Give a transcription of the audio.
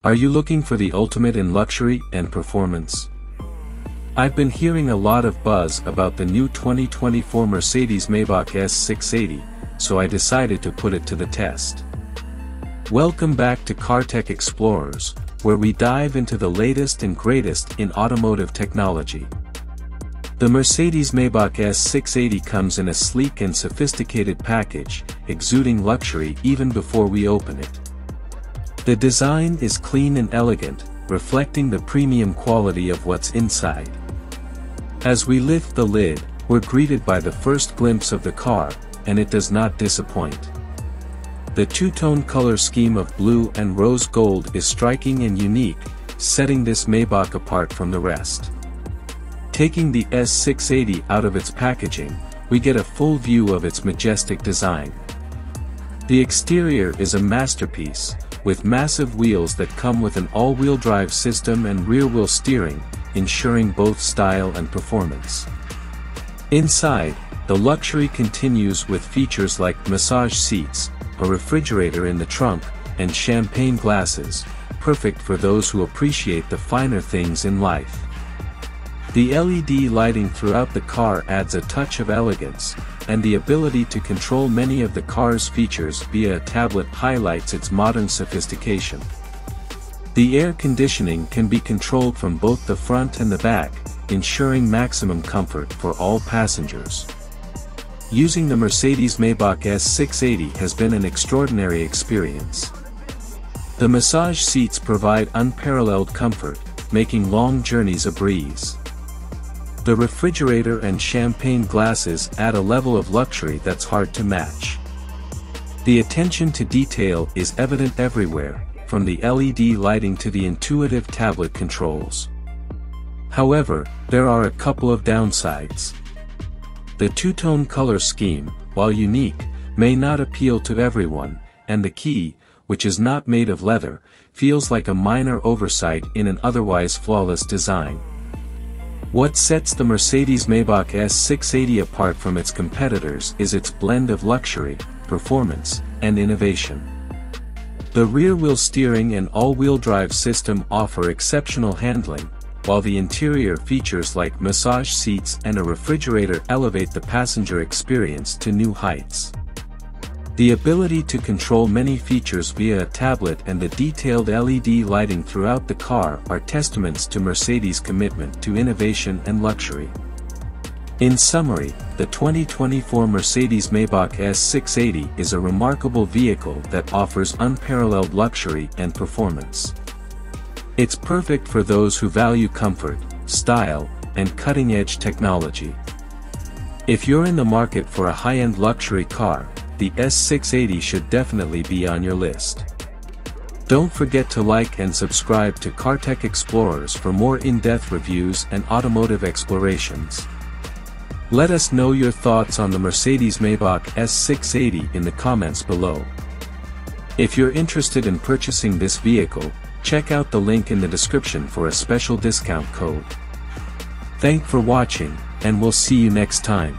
Are you looking for the ultimate in luxury and performance? I've been hearing a lot of buzz about the new 2024 Mercedes-Maybach S680, so I decided to put it to the test. Welcome back to CarTech Explorers, where we dive into the latest and greatest in automotive technology. The Mercedes-Maybach S680 comes in a sleek and sophisticated package, exuding luxury even before we open it. The design is clean and elegant, reflecting the premium quality of what's inside. As we lift the lid, we're greeted by the first glimpse of the car, and it does not disappoint. The two-tone color scheme of blue and rose gold is striking and unique, setting this Maybach apart from the rest. Taking the S680 out of its packaging, we get a full view of its majestic design. The exterior is a masterpiece, with massive wheels that come with an all-wheel drive system and rear-wheel steering, ensuring both style and performance. Inside, the luxury continues with features like massage seats, a refrigerator in the trunk, and champagne glasses, perfect for those who appreciate the finer things in life. The LED lighting throughout the car adds a touch of elegance, and the ability to control many of the car's features via a tablet highlights its modern sophistication. The air conditioning can be controlled from both the front and the back, ensuring maximum comfort for all passengers. Using the Mercedes-Maybach S680 has been an extraordinary experience. The massage seats provide unparalleled comfort, making long journeys a breeze. The refrigerator and champagne glasses add a level of luxury that's hard to match. The attention to detail is evident everywhere, from the LED lighting to the intuitive tablet controls. However, there are a couple of downsides. The two-tone color scheme, while unique, may not appeal to everyone, and the key, which is not made of leather, feels like a minor oversight in an otherwise flawless design. What sets the Mercedes-Maybach S680 apart from its competitors is its blend of luxury, performance, and innovation. The rear-wheel steering and all-wheel drive system offer exceptional handling, while the interior features like massage seats and a refrigerator elevate the passenger experience to new heights. The ability to control many features via a tablet and the detailed LED lighting throughout the car are testaments to Mercedes' commitment to innovation and luxury. In summary, the 2024 Mercedes-Maybach S680 is a remarkable vehicle that offers unparalleled luxury and performance. It's perfect for those who value comfort, style, and cutting-edge technology. If you're in the market for a high-end luxury car, the S680 should definitely be on your list. Don't forget to like and subscribe to CarTech Explorers for more in-depth reviews and automotive explorations. Let us know your thoughts on the Mercedes-Maybach S680 in the comments below. If you're interested in purchasing this vehicle, check out the link in the description for a special discount code. Thanks for watching, and we'll see you next time.